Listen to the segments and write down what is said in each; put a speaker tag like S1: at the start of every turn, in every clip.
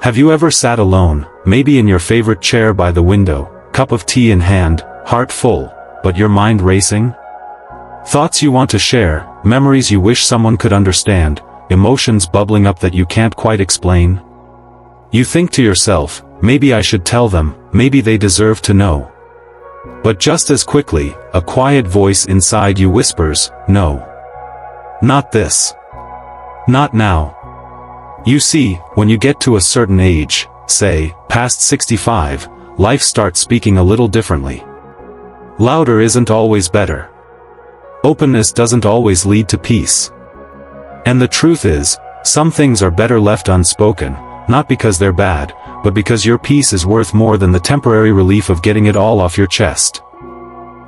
S1: Have you ever sat alone, maybe in your favorite chair by the window, cup of tea in hand, heart full, but your mind racing? Thoughts you want to share, memories you wish someone could understand, emotions bubbling up that you can't quite explain? You think to yourself, maybe I should tell them, maybe they deserve to know. But just as quickly, a quiet voice inside you whispers, no. Not this. Not now. You see, when you get to a certain age, say, past 65, life starts speaking a little differently. Louder isn't always better. Openness doesn't always lead to peace. And the truth is, some things are better left unspoken, not because they're bad, but because your peace is worth more than the temporary relief of getting it all off your chest.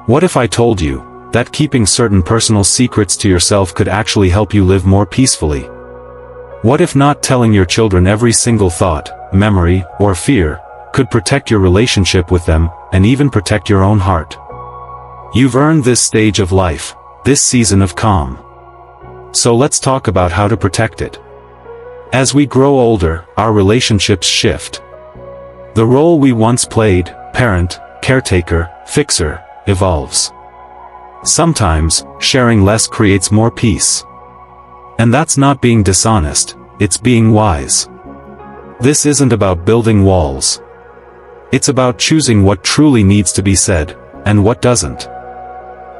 S1: What if I told you that keeping certain personal secrets to yourself could actually help you live more peacefully? What if not telling your children every single thought, memory, or fear could protect your relationship with them, and even protect your own heart? You've earned this stage of life, this season of calm. So let's talk about how to protect it. As we grow older, our relationships shift. The role we once played, parent, caretaker, fixer, evolves. Sometimes, sharing less creates more peace. And that's not being dishonest, it's being wise. This isn't about building walls. It's about choosing what truly needs to be said, and what doesn't.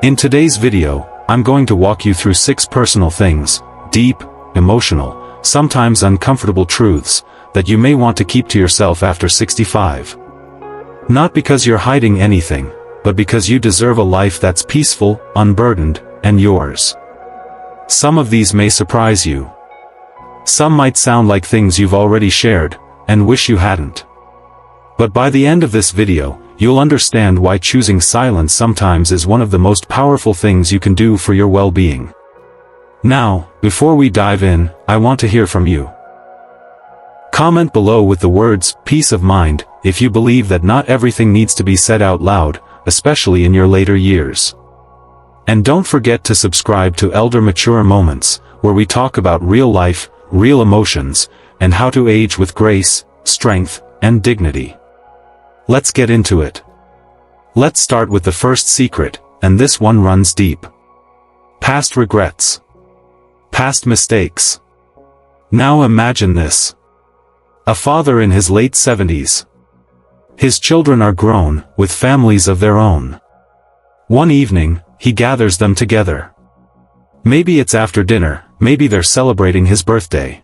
S1: In today's video, I'm going to walk you through 6 personal things, deep, emotional, sometimes uncomfortable truths, that you may want to keep to yourself after 65. Not because you're hiding anything, but because you deserve a life that's peaceful, unburdened, and yours. Some of these may surprise you. Some might sound like things you've already shared, and wish you hadn't. But by the end of this video, you'll understand why choosing silence sometimes is one of the most powerful things you can do for your well-being. Now, before we dive in, I want to hear from you. Comment below with the words, peace of mind, if you believe that not everything needs to be said out loud, especially in your later years. And don't forget to subscribe to Elder Mature Moments, where we talk about real life, real emotions, and how to age with grace, strength, and dignity. Let's get into it. Let's start with the first secret, and this one runs deep. Past regrets. Past mistakes. Now imagine this. A father in his late 70s. His children are grown, with families of their own. One evening, he gathers them together. Maybe it's after dinner, maybe they're celebrating his birthday.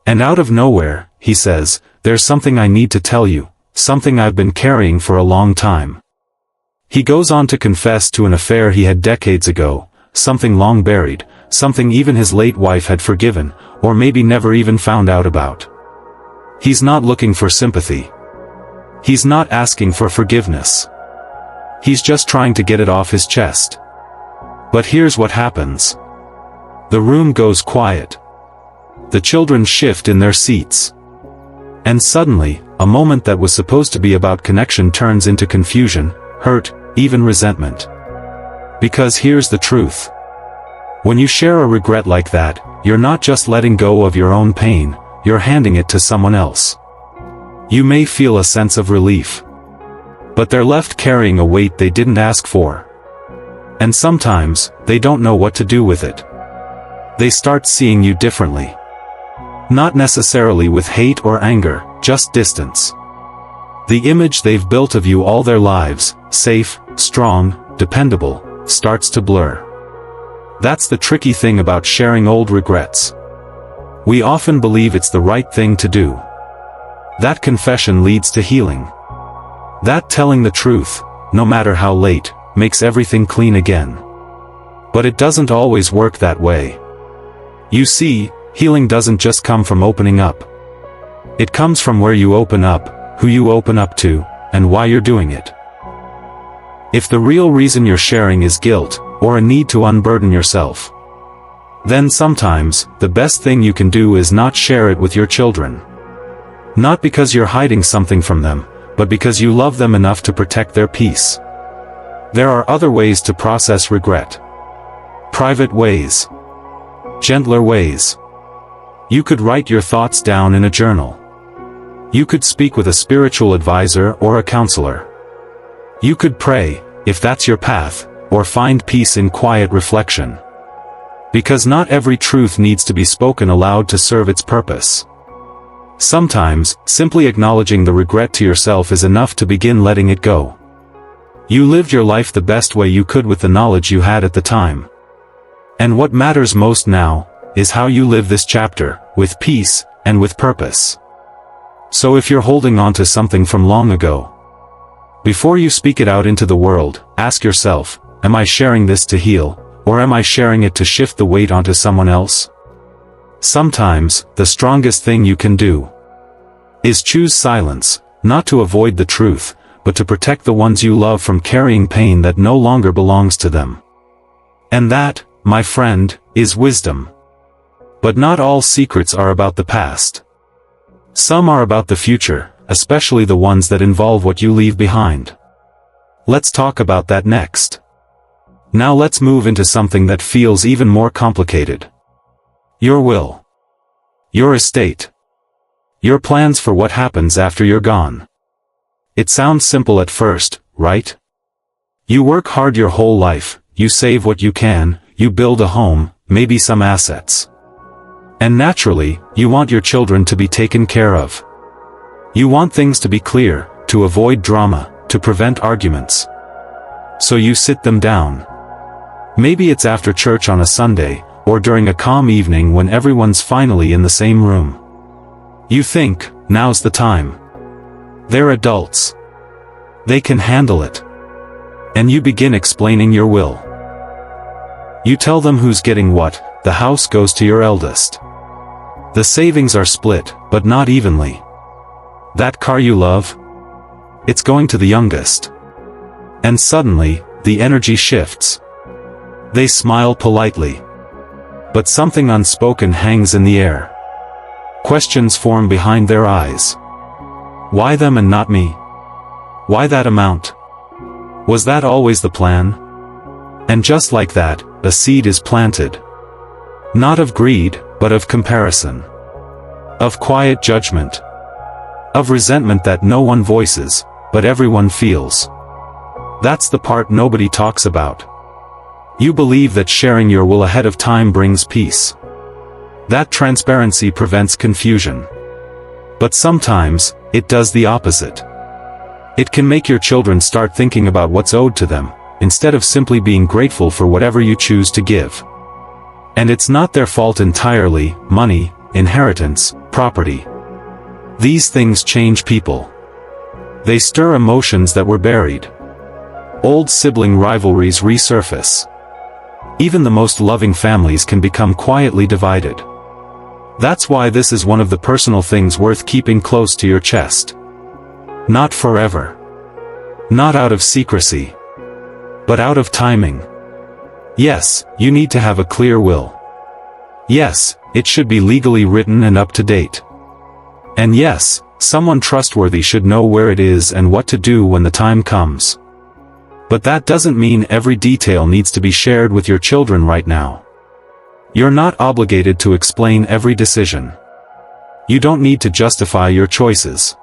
S1: And out of nowhere, he says, there's something I need to tell you, something I've been carrying for a long time. He goes on to confess to an affair he had decades ago, something long buried, something even his late wife had forgiven, or maybe never even found out about. He's not looking for sympathy. He's not asking for forgiveness. He's just trying to get it off his chest. But here's what happens. The room goes quiet. The children shift in their seats. And suddenly, a moment that was supposed to be about connection turns into confusion, hurt, even resentment. Because here's the truth. When you share a regret like that, you're not just letting go of your own pain, you're handing it to someone else. You may feel a sense of relief. But they're left carrying a weight they didn't ask for. And sometimes, they don't know what to do with it. They start seeing you differently. Not necessarily with hate or anger, just distance. The image they've built of you all their lives, safe, strong, dependable, starts to blur. That's the tricky thing about sharing old regrets. We often believe it's the right thing to do. That confession leads to healing. That telling the truth, no matter how late, makes everything clean again. But it doesn't always work that way. You see, healing doesn't just come from opening up. It comes from where you open up, who you open up to, and why you're doing it. If the real reason you're sharing is guilt, or a need to unburden yourself, then sometimes, the best thing you can do is not share it with your children. Not because you're hiding something from them, but because you love them enough to protect their peace. There are other ways to process regret. Private ways. Gentler ways. You could write your thoughts down in a journal. You could speak with a spiritual advisor or a counselor. You could pray, if that's your path, or find peace in quiet reflection. Because not every truth needs to be spoken aloud to serve its purpose. Sometimes, simply acknowledging the regret to yourself is enough to begin letting it go. You lived your life the best way you could with the knowledge you had at the time. And what matters most now, is how you live this chapter, with peace, and with purpose. So if you're holding on to something from long ago, before you speak it out into the world, ask yourself, am I sharing this to heal, or am I sharing it to shift the weight onto someone else? Sometimes, the strongest thing you can do is choose silence, not to avoid the truth, but to protect the ones you love from carrying pain that no longer belongs to them. And that, my friend, is wisdom. But not all secrets are about the past. Some are about the future, especially the ones that involve what you leave behind. Let's talk about that next. Now let's move into something that feels even more complicated. Your will. Your estate. Your plans for what happens after you're gone. It sounds simple at first, right? You work hard your whole life, you save what you can, you build a home, maybe some assets. And naturally, you want your children to be taken care of. You want things to be clear, to avoid drama, to prevent arguments. So you sit them down. Maybe it's after church on a Sunday, or during a calm evening when everyone's finally in the same room. You think, now's the time. They're adults. They can handle it. And you begin explaining your will. You tell them who's getting what. The house goes to your eldest. The savings are split, but not evenly. That car you love? It's going to the youngest. And suddenly, the energy shifts. They smile politely. But something unspoken hangs in the air. Questions form behind their eyes. Why them and not me? Why that amount? Was that always the plan? And just like that, a seed is planted. Not of greed, but of comparison. Of quiet judgment. Of resentment that no one voices, but everyone feels. That's the part nobody talks about. You believe that sharing your will ahead of time brings peace. That transparency prevents confusion. But sometimes, it does the opposite. It can make your children start thinking about what's owed to them, instead of simply being grateful for whatever you choose to give. And it's not their fault entirely. Money, inheritance, property. These things change people. They stir emotions that were buried. Old sibling rivalries resurface. Even the most loving families can become quietly divided. That's why this is one of the personal things worth keeping close to your chest. Not forever. Not out of secrecy. But out of timing. Yes, you need to have a clear will. Yes, it should be legally written and up to date. And yes, someone trustworthy should know where it is and what to do when the time comes. But that doesn't mean every detail needs to be shared with your children right now. You're not obligated to explain every decision. You don't need to justify your choices.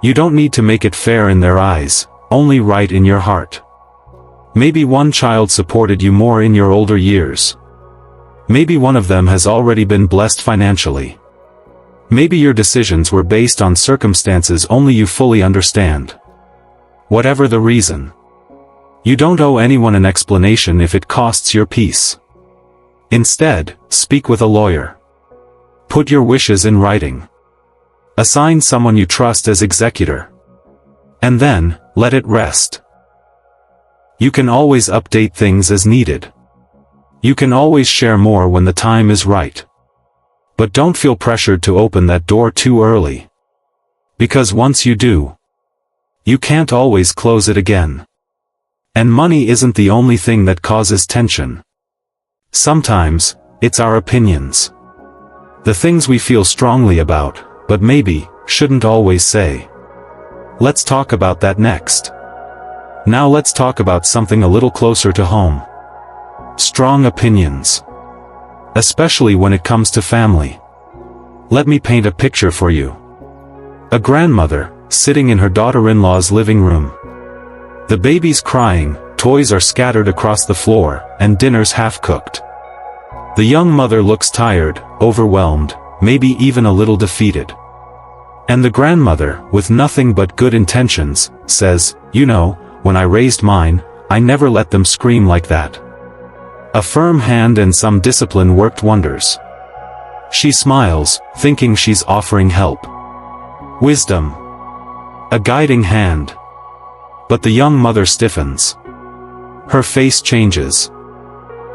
S1: You don't need to make it fair in their eyes, only right in your heart. Maybe one child supported you more in your older years. Maybe one of them has already been blessed financially. Maybe your decisions were based on circumstances only you fully understand. Whatever the reason, you don't owe anyone an explanation if it costs your peace. Instead, speak with a lawyer. Put your wishes in writing. Assign someone you trust as executor. And then, let it rest. You can always update things as needed. You can always share more when the time is right. But don't feel pressured to open that door too early. Because once you do, you can't always close it again. And money isn't the only thing that causes tension. Sometimes, it's our opinions. The things we feel strongly about, but maybe, shouldn't always say. Let's talk about that next. Now let's talk about something a little closer to home. Strong opinions. Especially when it comes to family. Let me paint a picture for you. A grandmother, sitting in her daughter-in-law's living room. The baby's crying, toys are scattered across the floor, and dinner's half-cooked. The young mother looks tired, overwhelmed, maybe even a little defeated. And the grandmother, with nothing but good intentions, says, "You know, when I raised mine, I never let them scream like that." A firm hand and some discipline worked wonders. She smiles, thinking she's offering help. Wisdom. A guiding hand. But the young mother stiffens. Her face changes.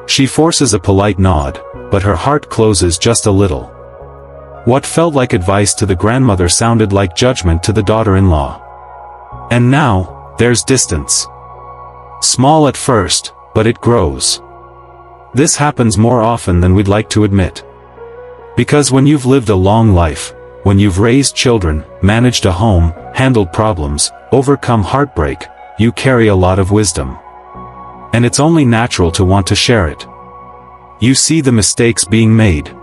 S1: She forces a polite nod, but her heart closes just a little. What felt like advice to the grandmother sounded like judgment to the daughter-in-law. And now, there's distance. Small at first, but it grows. This happens more often than we'd like to admit. Because when you've lived a long life, when you've raised children, managed a home, handled problems, overcome heartbreak, you carry a lot of wisdom. And it's only natural to want to share it. You see the mistakes being made.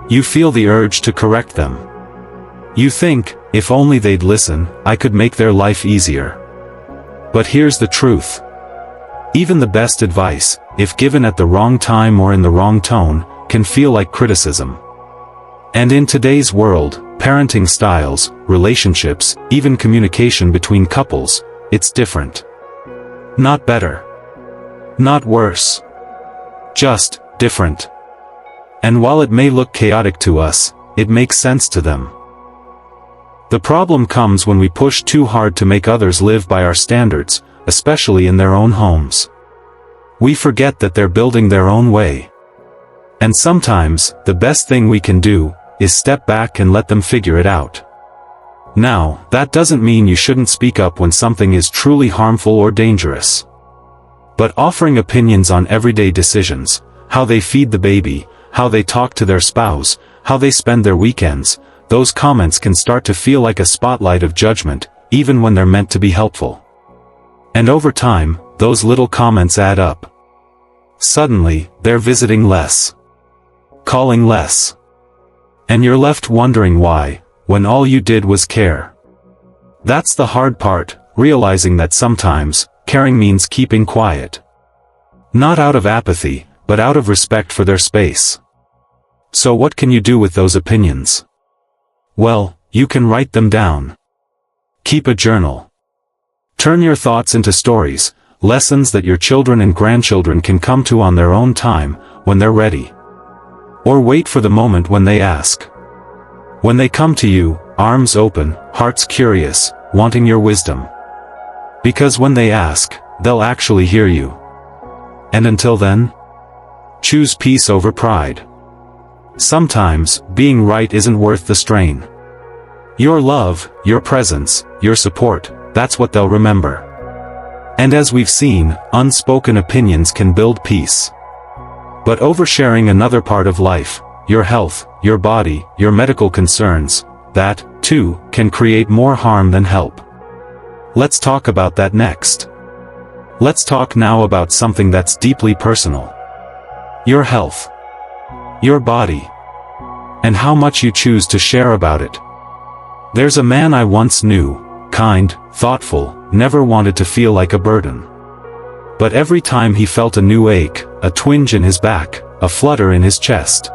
S1: You feel the urge to correct them. You think, if only they'd listen, I could make their life easier. But here's the truth. Even the best advice, if given at the wrong time or in the wrong tone, can feel like criticism. And in today's world, parenting styles, relationships, even communication between couples, it's different. Not better. Not worse. Just different. And while it may look chaotic to us, it makes sense to them. The problem comes when we push too hard to make others live by our standards, especially in their own homes. We forget that they're building their own way. And sometimes, the best thing we can do, is step back and let them figure it out. Now, that doesn't mean you shouldn't speak up when something is truly harmful or dangerous. But offering opinions on everyday decisions, how they feed the baby, how they talk to their spouse, how they spend their weekends, those comments can start to feel like a spotlight of judgment, even when they're meant to be helpful. And over time, those little comments add up. Suddenly, they're visiting less. Calling less. And you're left wondering why, when all you did was care. That's the hard part, realizing that sometimes, caring means keeping quiet. Not out of apathy, but out of respect for their space. So what can you do with those opinions? Well, you can write them down. Keep a journal. Turn your thoughts into stories, lessons that your children and grandchildren can come to on their own time, when they're ready. Or wait for the moment when they ask. When they come to you, arms open, hearts curious, wanting your wisdom. Because when they ask, they'll actually hear you. And until then, choose peace over pride. Sometimes, being right isn't worth the strain. Your love, your presence, your support, that's what they'll remember. And as we've seen, unspoken opinions can build peace. But oversharing another part of life, your health, your body, your medical concerns, that, too, can create more harm than help. Let's talk about that next. Let's talk now about something that's deeply personal. Your health. Your body. And how much you choose to share about it. There's a man I once knew, kind, thoughtful, never wanted to feel like a burden. But every time he felt a new ache, a twinge in his back, a flutter in his chest,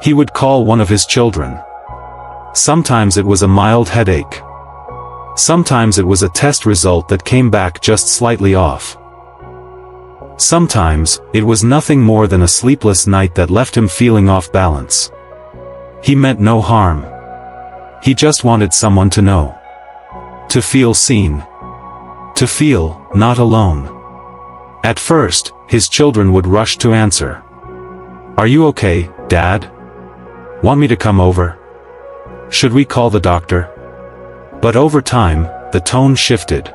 S1: he would call one of his children. Sometimes it was a mild headache. Sometimes it was a test result that came back just slightly off. Sometimes, it was nothing more than a sleepless night that left him feeling off balance. He meant no harm. He just wanted someone to know. To feel seen. To feel, not alone. At first, his children would rush to answer. "Are you okay, Dad? Want me to come over? Should we call the doctor?" But over time, the tone shifted.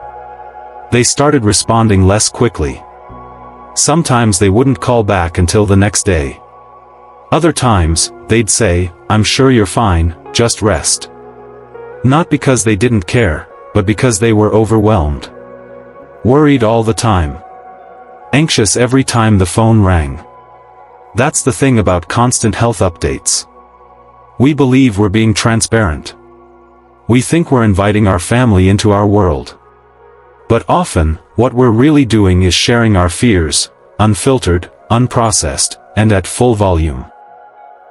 S1: They started responding less quickly. Sometimes they wouldn't call back until the next day. Other times, they'd say, "I'm sure you're fine, just rest." Not because they didn't care, but because they were overwhelmed. Worried all the time. Anxious every time the phone rang. That's the thing about constant health updates. We believe we're being transparent. We think we're inviting our family into our world. But often, what we're really doing is sharing our fears, unfiltered, unprocessed, and at full volume.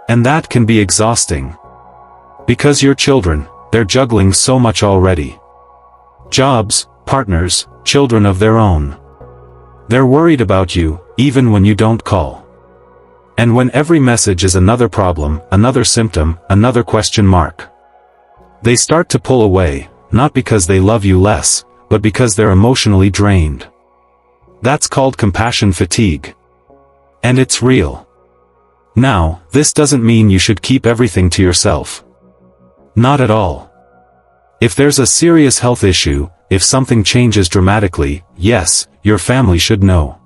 S1: And that can be exhausting. Because your children, they're juggling so much already. Jobs, partners, children of their own. They're worried about you, even when you don't call. And when every message is another problem, another symptom, another question mark. They start to pull away, not because they love you less, but because they're emotionally drained. That's called compassion fatigue. And it's real. Now, this doesn't mean you should keep everything to yourself. Not at all. If there's a serious health issue, if something changes dramatically, yes, your family should know.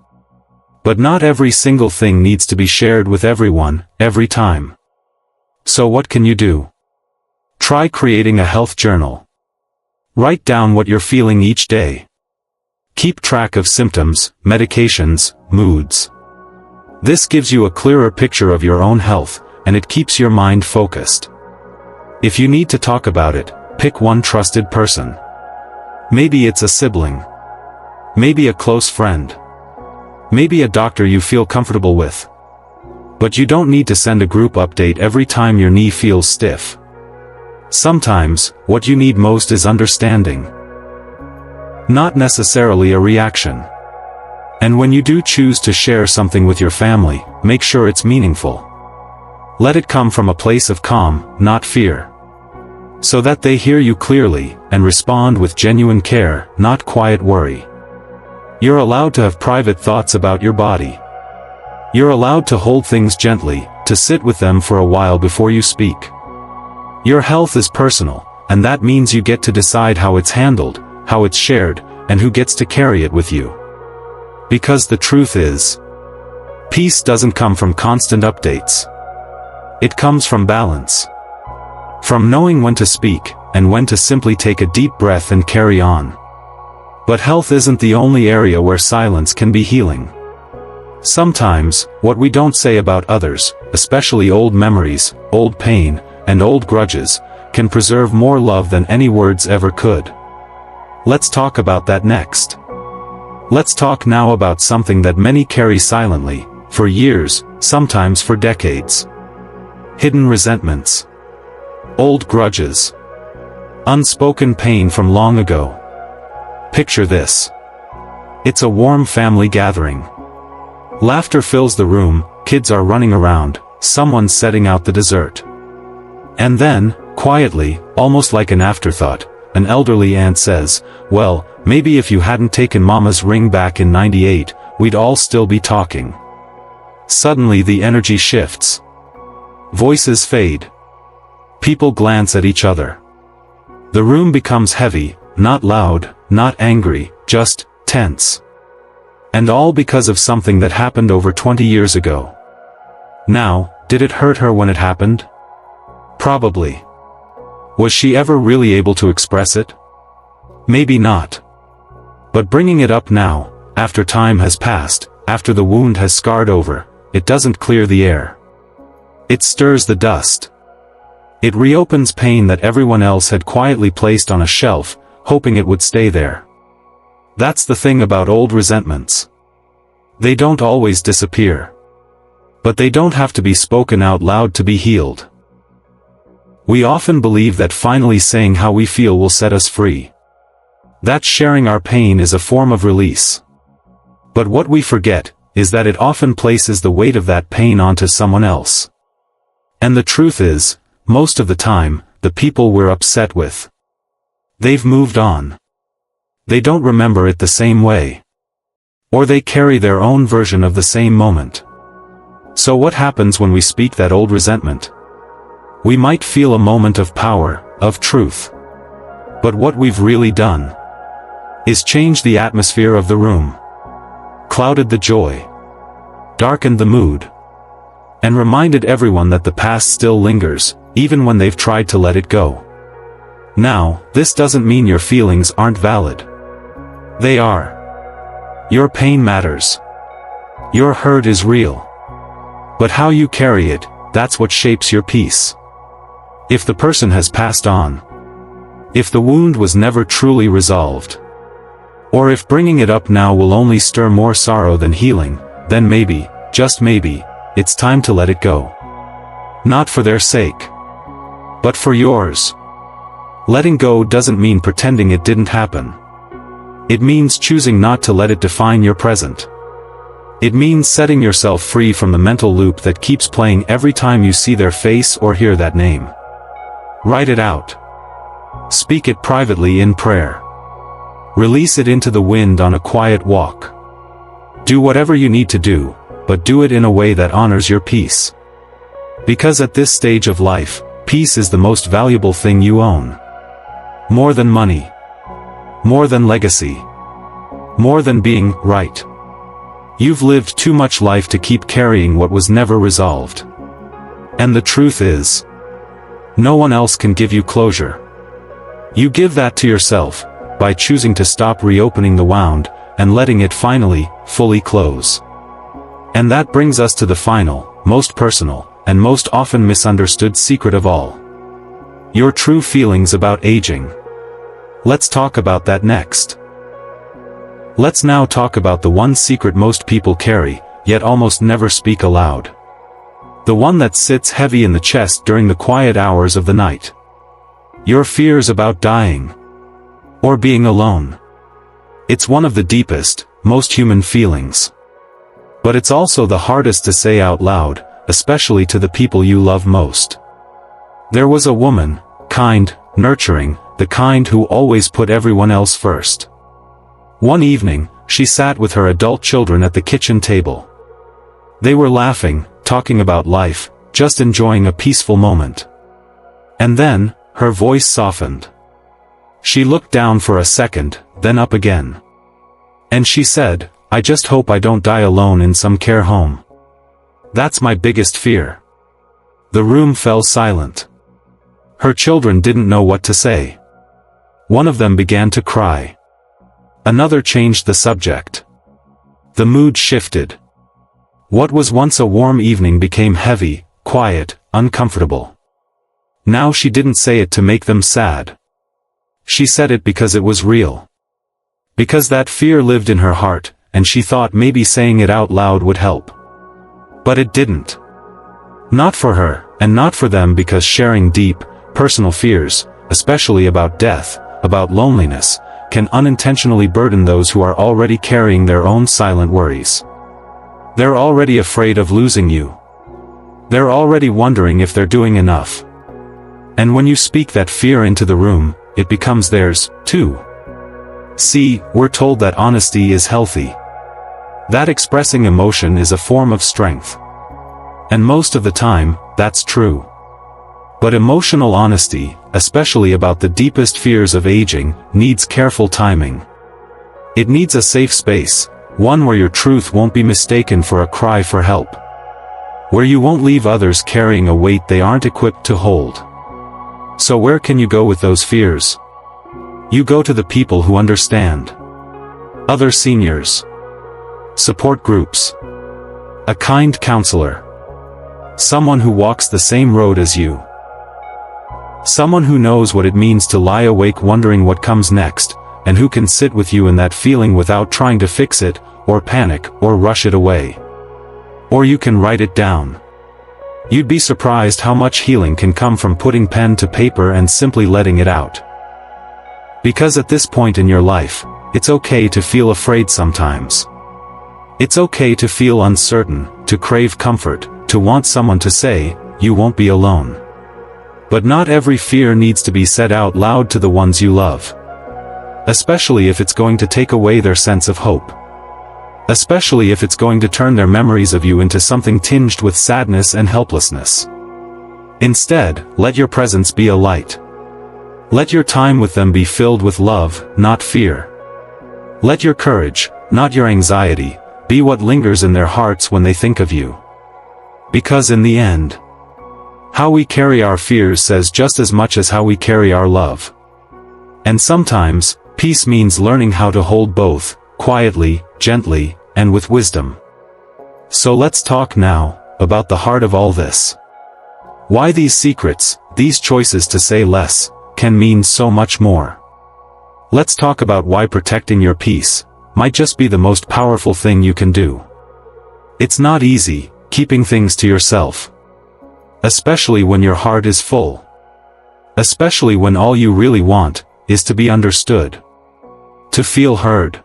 S1: But not every single thing needs to be shared with everyone, every time. So what can you do? Try creating a health journal. Write down what you're feeling each day. Keep track of symptoms, medications, moods. This gives you a clearer picture of your own health, and it keeps your mind focused. If you need to talk about it, pick one trusted person. Maybe it's a sibling. Maybe a close friend. Maybe a doctor you feel comfortable with. But you don't need to send a group update every time your knee feels stiff. Sometimes, what you need most is understanding. Not necessarily a reaction. And when you do choose to share something with your family, make sure it's meaningful. Let it come from a place of calm, not fear. So that they hear you clearly, and respond with genuine care, not quiet worry. You're allowed to have private thoughts about your body. You're allowed to hold things gently, to sit with them for a while before you speak. Your health is personal, and that means you get to decide how it's handled, how it's shared, and who gets to carry it with you. Because the truth is, peace doesn't come from constant updates. It comes from balance. From knowing when to speak, and when to simply take a deep breath and carry on. But health isn't the only area where silence can be healing. Sometimes, what we don't say about others, especially old memories, old pain, and old grudges, can preserve more love than any words ever could. Let's talk about that next. Let's talk now about something that many carry silently, for years, sometimes for decades. Hidden resentments. Old grudges. Unspoken pain from long ago. Picture this. It's a warm family gathering. Laughter fills the room, kids are running around, someone's setting out the dessert. And then, quietly, almost like an afterthought, an elderly aunt says, "Well, maybe if you hadn't taken Mama's ring back in '98, we'd all still be talking." Suddenly the energy shifts. Voices fade. People glance at each other. The room becomes heavy, not loud, not angry, just tense. And all because of something that happened over 20 years ago. Now, did it hurt her when it happened? Probably. Was she ever really able to express it? Maybe not. But bringing it up now, after time has passed, after the wound has scarred over, it doesn't clear the air. It stirs the dust. It reopens pain that everyone else had quietly placed on a shelf, hoping it would stay there. That's the thing about old resentments. They don't always disappear. But they don't have to be spoken out loud to be healed. We often believe that finally saying how we feel will set us free. That sharing our pain is a form of release. But what we forget is that it often places the weight of that pain onto someone else. And the truth is, most of the time, the people we're upset with, they've moved on. They don't remember it the same way. Or they carry their own version of the same moment. So what happens when we speak that old resentment? We might feel a moment of power, of truth. But what we've really done is change the atmosphere of the room, clouded the joy, darkened the mood, and reminded everyone that the past still lingers, even when they've tried to let it go. Now, this doesn't mean your feelings aren't valid. They are. Your pain matters. Your hurt is real. But how you carry it, that's what shapes your peace. If the person has passed on, If the wound was never truly resolved, or if bringing it up now will only stir more sorrow than healing, then maybe, just maybe, it's time to let it go. Not for their sake, but for yours. Letting go doesn't mean pretending it didn't happen. It means choosing not to let it define your present. It means setting yourself free from the mental loop that keeps playing every time you see their face or hear that name. Write it out. Speak it privately in prayer. Release it into the wind on a quiet walk. Do whatever you need to do, but do it in a way that honors your peace. Because at this stage of life, peace is the most valuable thing you own. More than money. More than legacy. More than being right. You've lived too much life to keep carrying what was never resolved. And the truth is, no one else can give you closure. You give that to yourself, by choosing to stop reopening the wound, and letting it finally, fully close. And that brings us to the final, most personal, and most often misunderstood secret of all. Your true feelings about aging. Let's talk about that next. Let's now talk about the one secret most people carry, yet almost never speak aloud. The one that sits heavy in the chest during the quiet hours of the night. Your fears about dying. Or being alone. It's one of the deepest, most human feelings. But it's also the hardest to say out loud, especially to the people you love most. There was a woman, kind, nurturing, the kind who always put everyone else first. One evening, she sat with her adult children at the kitchen table. They were laughing, talking about life, just enjoying a peaceful moment. And then, her voice softened. She looked down for a second, then up again. And she said, "I just hope I don't die alone in some care home. That's my biggest fear." The room fell silent. Her children didn't know what to say. One of them began to cry. Another changed the subject. The mood shifted. What was once a warm evening became heavy, quiet, uncomfortable. Now she didn't say it to make them sad. She said it because it was real. Because that fear lived in her heart, and she thought maybe saying it out loud would help. But it didn't. Not for her, and not for them, because sharing deep, personal fears, especially about death, about loneliness, can unintentionally burden those who are already carrying their own silent worries. They're already afraid of losing you. They're already wondering if they're doing enough. And when you speak that fear into the room, it becomes theirs, too. See, we're told that honesty is healthy. That expressing emotion is a form of strength. And most of the time, that's true. But emotional honesty, especially about the deepest fears of aging, needs careful timing. It needs a safe space, one where your truth won't be mistaken for a cry for help. Where you won't leave others carrying a weight they aren't equipped to hold. So where can you go with those fears? You go to the people who understand. Other seniors. Support groups. A kind counselor. Someone who walks the same road as you. Someone who knows what it means to lie awake wondering what comes next, and who can sit with you in that feeling without trying to fix it, or panic, or rush it away. Or you can write it down. You'd be surprised how much healing can come from putting pen to paper and simply letting it out. Because at this point in your life, it's okay to feel afraid sometimes. It's okay to feel uncertain, to crave comfort, to want someone to say, "You won't be alone." But not every fear needs to be said out loud to the ones you love. Especially if it's going to take away their sense of hope. Especially if it's going to turn their memories of you into something tinged with sadness and helplessness. Instead, let your presence be a light. Let your time with them be filled with love, not fear. Let your courage, not your anxiety, be what lingers in their hearts when they think of you. Because in the end, how we carry our fears says just as much as how we carry our love. And sometimes, peace means learning how to hold both, quietly, gently, and with wisdom. So let's talk now, about the heart of all this. Why these secrets, these choices to say less, can mean so much more. Let's talk about why protecting your peace might just be the most powerful thing you can do. It's not easy, keeping things to yourself. Especially when your heart is full. Especially when all you really want is to be understood. To feel heard.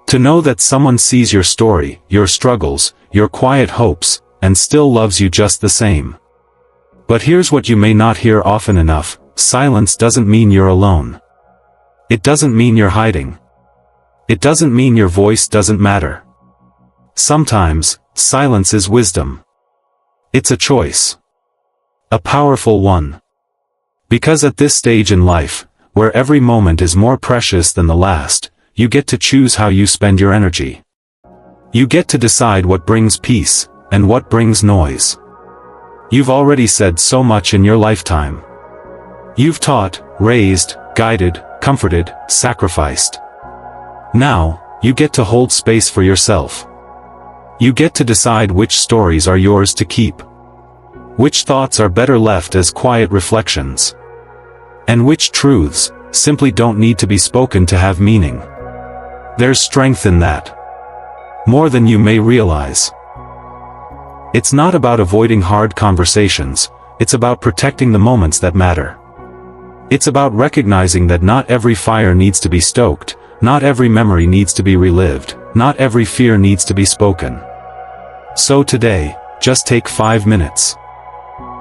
S1: To know that someone sees your story, your struggles, your quiet hopes, and still loves you just the same. But here's what you may not hear often enough: silence doesn't mean you're alone. It doesn't mean you're hiding. It doesn't mean your voice doesn't matter. Sometimes, silence is wisdom. It's a choice. A powerful one. Because at this stage in life, where every moment is more precious than the last, you get to choose how you spend your energy. You get to decide what brings peace, and what brings noise. You've already said so much in your lifetime. You've taught, raised, guided, comforted, sacrificed. Now, you get to hold space for yourself. You get to decide which stories are yours to keep. Which thoughts are better left as quiet reflections. And which truths simply don't need to be spoken to have meaning. There's strength in that. More than you may realize. It's not about avoiding hard conversations, it's about protecting the moments that matter. It's about recognizing that not every fire needs to be stoked, not every memory needs to be relived, not every fear needs to be spoken. So today, just take 5 minutes.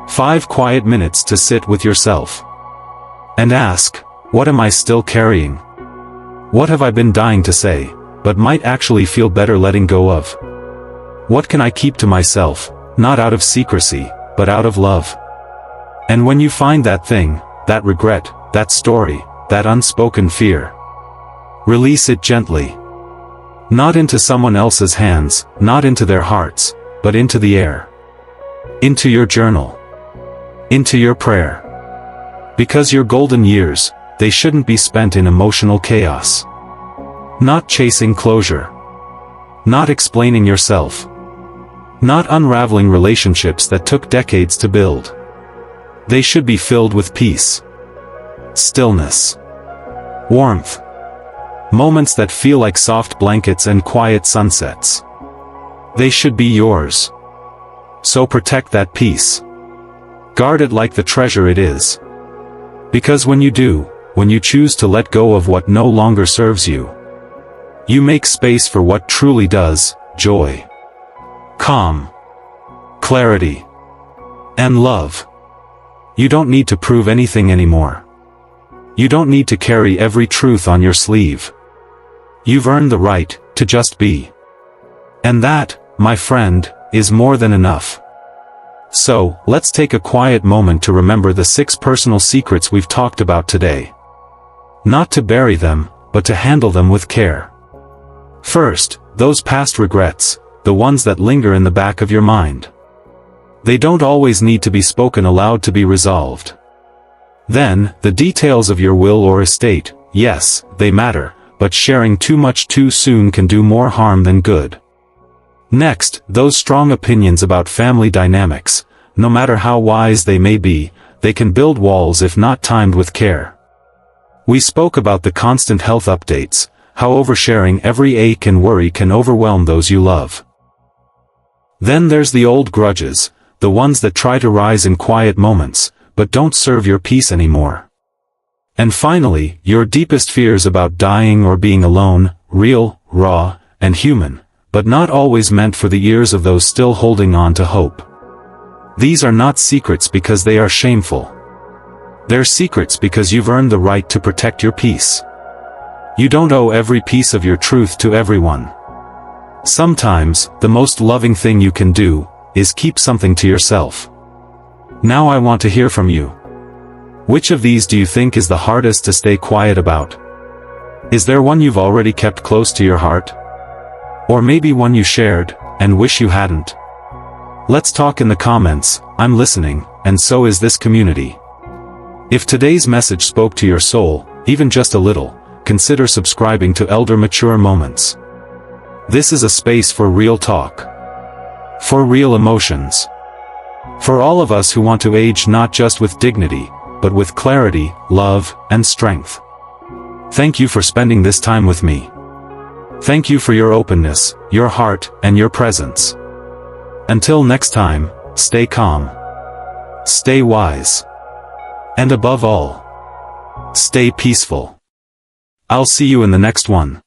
S1: 5 quiet minutes to sit with yourself. And ask, what am I still carrying? What have I been dying to say, but might actually feel better letting go of? What can I keep to myself, not out of secrecy, but out of love? And when you find that thing, that regret, that story, that unspoken fear, release it gently. Not into someone else's hands, not into their hearts, but into the air. Into your journal. Into your prayer. Because your golden years, they shouldn't be spent in emotional chaos. Not chasing closure. Not explaining yourself. Not unraveling relationships that took decades to build. They should be filled with peace. Stillness. Warmth. Moments that feel like soft blankets and quiet sunsets. They should be yours. So protect that peace. Guard it like the treasure it is. Because when you do, when you choose to let go of what no longer serves you, you make space for what truly does: joy, calm, clarity, and love. You don't need to prove anything anymore. You don't need to carry every truth on your sleeve. You've earned the right to just be. And that, my friend, is more than enough. So, let's take a quiet moment to remember the 6 personal secrets we've talked about today. Not to bury them, but to handle them with care. First, those past regrets, the ones that linger in the back of your mind. They don't always need to be spoken aloud to be resolved. Then, the details of your will or estate, yes, they matter, but sharing too much too soon can do more harm than good. Next, those strong opinions about family dynamics, no matter how wise they may be, they can build walls if not timed with care. We spoke about the constant health updates, how oversharing every ache and worry can overwhelm those you love. Then there's the old grudges, the ones that try to rise in quiet moments, but don't serve your peace anymore. And finally, your deepest fears about dying or being alone, real, raw, and human, but not always meant for the ears of those still holding on to hope. These are not secrets because they are shameful. They're secrets because you've earned the right to protect your peace. You don't owe every piece of your truth to everyone. Sometimes, the most loving thing you can do is keep something to yourself. Now I want to hear from you. Which of these do you think is the hardest to stay quiet about? Is there one you've already kept close to your heart? Or maybe one you shared, and wish you hadn't? Let's talk in the comments. I'm listening, and so is this community. If today's message spoke to your soul, even just a little, consider subscribing to Elder Mature Moments. This is a space for real talk. For real emotions. For all of us who want to age not just with dignity, but with clarity, love, and strength. Thank you for spending this time with me. Thank you for your openness, your heart, and your presence. Until next time, stay calm. Stay wise. And above all, stay peaceful. I'll see you in the next one.